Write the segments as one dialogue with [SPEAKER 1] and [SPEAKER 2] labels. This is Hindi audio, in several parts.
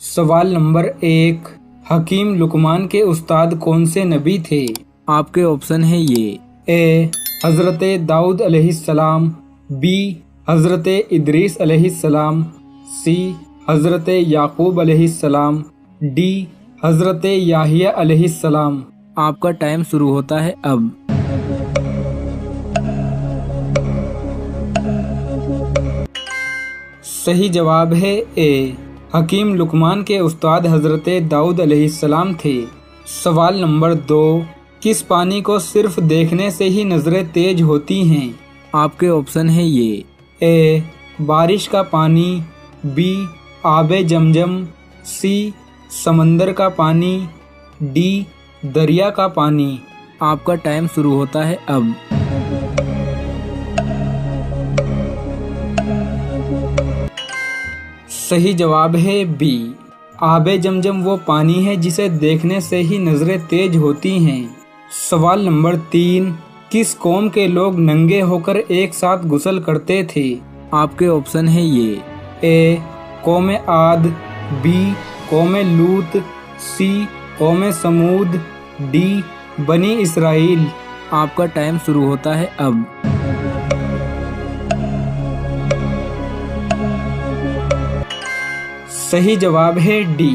[SPEAKER 1] सवाल नंबर 1, हकीम लुकमान के उस्ताद कौन से नबी थे?
[SPEAKER 2] आपके ऑप्शन है ये।
[SPEAKER 1] ए हज़रत दाऊद अलैहिस्सलाम, बी हज़रत इदरीस अलैहिस्सलाम, सी हज़रत याकूब अलैहिस्सलाम, डी हज़रत याहिया अलैहिस्सलाम।
[SPEAKER 2] आपका टाइम शुरू होता है अब।
[SPEAKER 1] सही जवाब है ए, हकीम लुकमान के उस्ताद हज़रत दाऊद अलैहिस्सलाम थे। सवाल नंबर 2, किस पानी को सिर्फ देखने से ही नजरें तेज होती हैं?
[SPEAKER 2] आपके ऑप्शन है ये।
[SPEAKER 1] ए बारिश का पानी, बी आबे जमजम, सी समंदर का पानी, डी दरिया का पानी।
[SPEAKER 2] आपका टाइम शुरू होता है अब।
[SPEAKER 1] सही जवाब है बी, आबे जमजम वो पानी है जिसे देखने से ही नजरें तेज होती हैं। सवाल नंबर 3, किस कौम के लोग नंगे होकर एक साथ गुस्ल करते थे?
[SPEAKER 2] आपके ऑप्शन है ये।
[SPEAKER 1] ए कौम आद, बी कौम लूत, सी कौम समूद, डी बनी इसराइल।
[SPEAKER 2] आपका टाइम शुरू होता है अब।
[SPEAKER 1] सही जवाब है डी,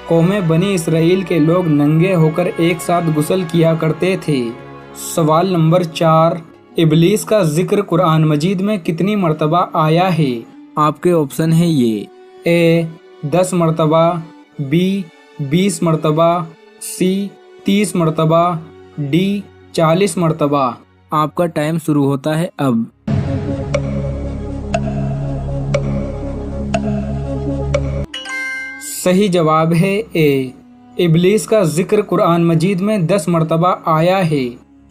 [SPEAKER 1] कौम बनी इसराइल के लोग नंगे होकर एक साथ गुस्ल किया करते थे। सवाल नंबर 4, इबलीस का जिक्र कुरान मजीद में कितनी मर्तबा आया है?
[SPEAKER 2] आपके ऑप्शन है ये।
[SPEAKER 1] ए 10 मर्तबा, बी 20 मर्तबा, सी 30 मर्तबा, डी 40 मर्तबा।
[SPEAKER 2] आपका टाइम शुरू होता है अब।
[SPEAKER 1] सही जवाब है ए, इबलीस का जिक्र कुरान मजीद में 10 मर्तबा आया है।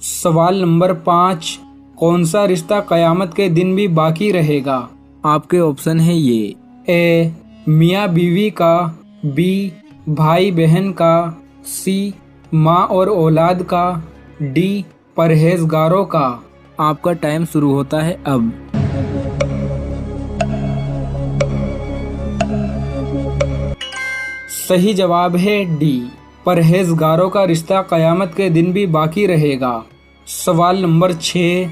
[SPEAKER 1] सवाल नंबर 5, कौन सा रिश्ता कयामत के दिन भी बाकी रहेगा?
[SPEAKER 2] आपके ऑप्शन है ये।
[SPEAKER 1] ए मियाँ बीवी का, बी भाई बहन का, सी माँ और औलाद का, डी परहेजगारों का।
[SPEAKER 2] आपका टाइम शुरू होता है अब।
[SPEAKER 1] सही जवाब है डी, परहेजगारों का रिश्ता कयामत के दिन भी बाकी रहेगा। सवाल नंबर 6,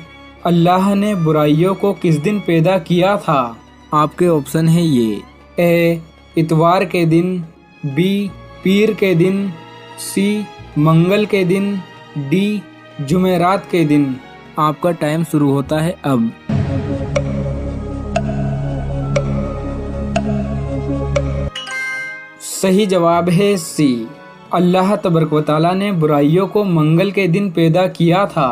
[SPEAKER 1] अल्लाह ने बुराइयों को किस दिन पैदा किया था?
[SPEAKER 2] आपके ऑप्शन है ये।
[SPEAKER 1] ए इतवार के दिन, बी पीर के दिन, सी मंगल के दिन, डी जुमेरात के दिन।
[SPEAKER 2] आपका टाइम शुरू होता है अब।
[SPEAKER 1] सही जवाब है सी, अल्लाह तबारक व तआला ने बुराइयों को मंगल के दिन पैदा किया था।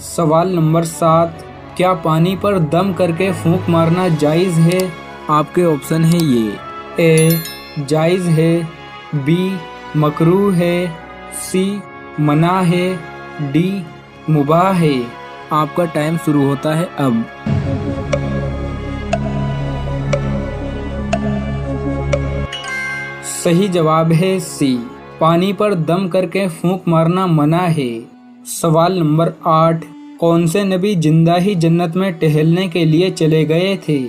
[SPEAKER 1] सवाल नंबर 7, क्या पानी पर दम करके फूंक मारना जायज़ है?
[SPEAKER 2] आपके ऑप्शन है ये।
[SPEAKER 1] ए जायज़ है, बी मकरूह है, सी मना है, डी मुबाह है।
[SPEAKER 2] आपका टाइम शुरू होता है अब।
[SPEAKER 1] सही जवाब है सी, पानी पर दम करके फूंक मारना मना है। सवाल नंबर 8, कौन से नबी जिंदा ही जन्नत में टहलने के लिए चले गए थे?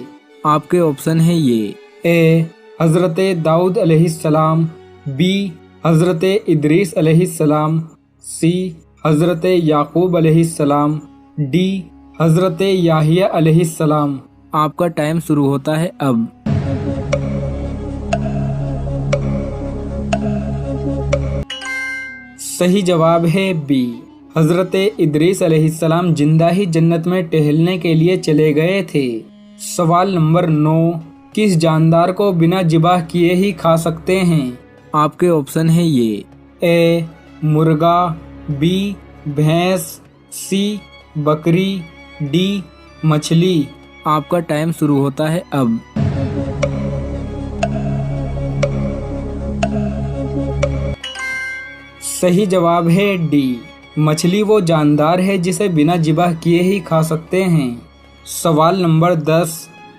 [SPEAKER 2] आपके ऑप्शन है ये।
[SPEAKER 1] ए हज़रत दाऊद अलैहिस्सलाम, बी हज़रत इदरीस अलैहिस्सलाम, सी हज़रत याकूब अलैहिस्सलाम, डी हज़रत याहिया अलैहिस्सलाम।
[SPEAKER 2] आपका टाइम शुरू होता है अब।
[SPEAKER 1] सही जवाब है बी, हज़रत इदरीस अलैहिस्सलाम जिंदा ही जन्नत में टहलने के लिए चले गए थे। सवाल नंबर 9, किस जानदार को बिना जिबाह किए ही खा सकते हैं?
[SPEAKER 2] आपके ऑप्शन है ये।
[SPEAKER 1] ए मुर्गा, बी भैंस, सी बकरी, डी मछली।
[SPEAKER 2] आपका टाइम शुरू होता है अब।
[SPEAKER 1] सही जवाब है डी, मछली वो जानदार है जिसे बिना जिबाह किए ही खा सकते हैं। सवाल नंबर 10,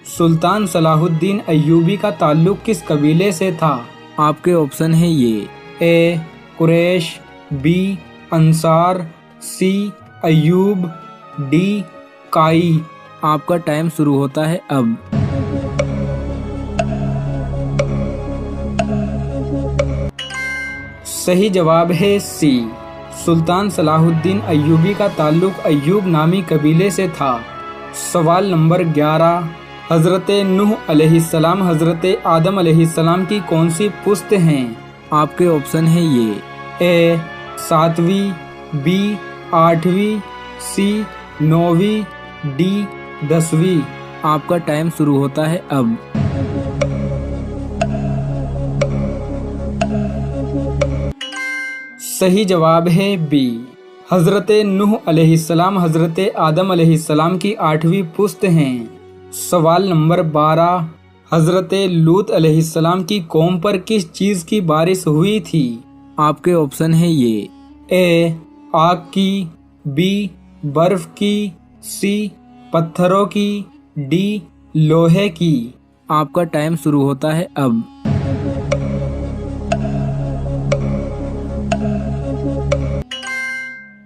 [SPEAKER 1] सुल्तान सलाहुद्दीन अय्यूबी का ताल्लुक किस कबीले से था?
[SPEAKER 2] आपके ऑप्शन है ये।
[SPEAKER 1] ए कुरैश, बी अंसार, सी अय्यूब, डी काई।
[SPEAKER 2] आपका टाइम शुरू होता है अब।
[SPEAKER 1] सही जवाब है सी। सुल्तान सलाहुद्दीन अय्यूबी का ताल्लुक अय्यूब नामी कबीले से था। सवाल नंबर 11, हज़रत नूह अलैहिस्सलाम हज़रत आदम अलैहिस्सलाम की कौन सी पुश्त हैं?
[SPEAKER 2] आपके ऑप्शन है ये।
[SPEAKER 1] ए 7वीं, बी 8वीं, सी 9वीं, डी 10वीं।
[SPEAKER 2] आपका टाइम शुरू होता है अब।
[SPEAKER 1] सही जवाब है बी। हज़रत नूह अलैहिस्सलाम हज़रत आदम अलैहिस्सलाम की 8वीं पुश्त हैं। सवाल नंबर 12, हज़रत लूत अलैहिस्सलाम की कौम पर किस चीज़ की बारिश हुई थी?
[SPEAKER 2] आपके ऑप्शन है ये।
[SPEAKER 1] ए आग की, बी बर्फ की, सी पत्थरों की, डी लोहे की।
[SPEAKER 2] आपका टाइम शुरू होता है अब।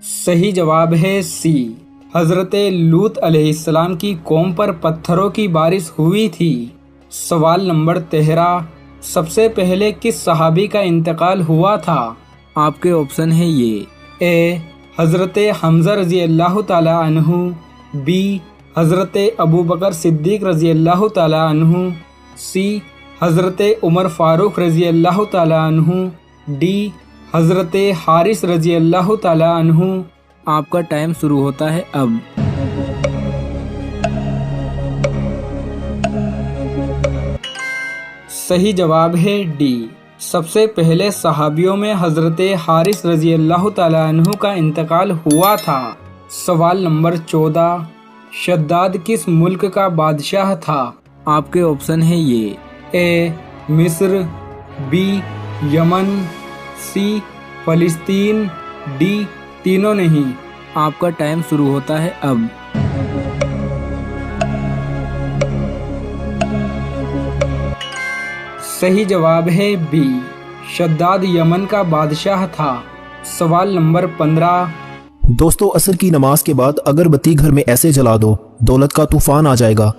[SPEAKER 1] सही जवाब है सी। हज़रत लूत अलैहिस्सलाम की कौम पर पत्थरों की बारिश हुई थी। सवाल नंबर 13, सबसे पहले किस सहाबी का इंतकाल हुआ था?
[SPEAKER 2] आपके ऑप्शन है ये।
[SPEAKER 1] ए हज़रत हमज़ा रज़ी अल्लाह ताला अन्हु, बी हज़रत अबू बकर सिद्दीक़ रज़ी अल्लाह ताला अन्हु, सी हज़रत उमर फ़ारूक रज़ी अल्लाह ताला अन्हु, डी हज़रत हारिस रज़ी अल्लाह ताला अन्हु।
[SPEAKER 2] आपका टाइम शुरू होता है अब।
[SPEAKER 1] सही जवाब है डी। सबसे पहले सहाबियों में हज़रत हारिस रज़ी अल्लाह ताला अन्हु का इंतकाल हुआ था। सवाल नंबर 14, शद्दाद किस मुल्क का बादशाह था?
[SPEAKER 2] आपके ऑप्शन है ये।
[SPEAKER 1] ए मिस्र, बी यमन, सी फ़लस्तीन, डी तीनों नहीं।
[SPEAKER 2] आपका टाइम शुरू होता है अब।
[SPEAKER 1] सही जवाब है बी। शद्दाद यमन का बादशाह था। सवाल नंबर 15,
[SPEAKER 3] दोस्तों असर की नमाज के बाद अगरबत्ती घर में ऐसे जला दो, दौलत का तूफान आ जाएगा।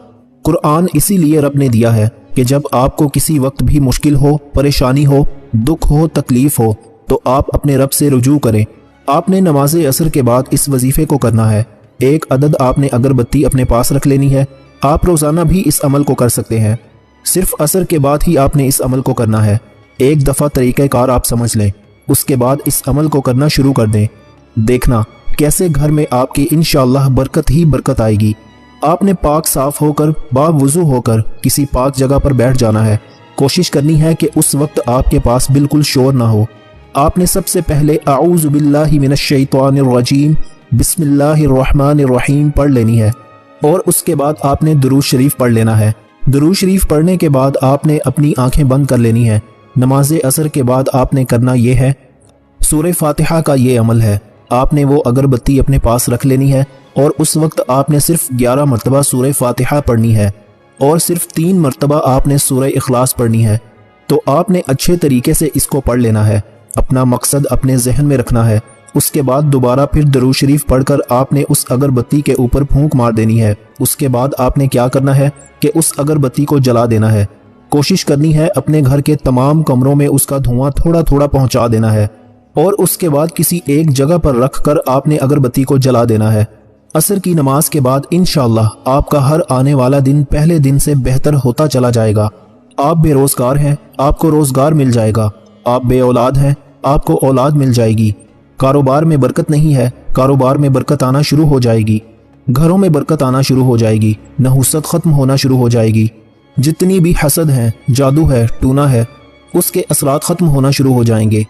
[SPEAKER 3] कुरान इसीलिए रब ने दिया है कि जब आपको किसी वक्त भी मुश्किल हो, परेशानी हो, दुख हो, तकलीफ हो, तो आप अपने रब से रुजू करें। आपने नमाज असर के बाद इस वजीफे को करना है। एक अदद आपने अगरबत्ती अपने पास रख लेनी है। आप रोज़ाना भी इस अमल को कर सकते हैं। सिर्फ असर के बाद ही आपने इस अमल को करना है। एक दफ़ा तरीक़ेकार आप समझ लें, उसके बाद इस अमल को करना शुरू कर दें। देखना कैसे घर में आपकी इंशाअल्लाह बरकत ही बरकत आएगी। आपने पाक साफ होकर, बावुज़ू होकर किसी पाक जगह पर बैठ जाना है। कोशिश करनी है कि उस वक्त आपके पास बिल्कुल शोर ना हो। आपने सबसे पहले आऊज़ु बिल्लाहि मिनश शैतानिर रजीम बिस्मिल्लाहिर्रहमानिर्रहीम पढ़ लेनी है और उसके बाद आपने दुरूद शरीफ पढ़ लेना है। दुरूद शरीफ पढ़ने के बाद आपने अपनी आंखें बंद कर लेनी है। नमाज असर के बाद आपने करना यह है, सूरह फातिहा का ये अमल है। आपने वो अगरबत्ती अपने पास रख लेनी है और उस वक्त आपने सिर्फ 11 मरतबा सूरह फातिहा पढ़नी है और सिर्फ 3 मरतबा आपने सूरह इखलास पढ़नी है। तो आपने अच्छे तरीके से इसको पढ़ लेना है। अपना मकसद अपने जहन में रखना है। उसके बाद दोबारा फिर दुरूद शरीफ पढ़कर आपने उस अगरबत्ती के ऊपर फूंक मार देनी है। उसके बाद आपने क्या करना है कि उस अगरबत्ती को जला देना है। कोशिश करनी है अपने घर के तमाम कमरों में उसका धुआं थोड़ा थोड़ा पहुंचा देना है और उसके बाद किसी एक जगह पर रख कर आपने अगरबत्ती को जला देना है। असर की नमाज के बाद इंशाअल्लाह आपका हर आने वाला दिन पहले दिन से बेहतर होता चला जाएगा। आप बेरोजगार हैं, आपको रोजगार मिल जाएगा। आप बे औलाद हैं, आपको औलाद मिल जाएगी। कारोबार में बरकत नहीं है, कारोबार में बरकत आना शुरू हो जाएगी। घरों में बरकत आना शुरू हो जाएगी। नहुसत खत्म होना शुरू हो जाएगी। जितनी भी हसद है, जादू है, टूना है, उसके असरात खत्म होना शुरू हो जाएंगे।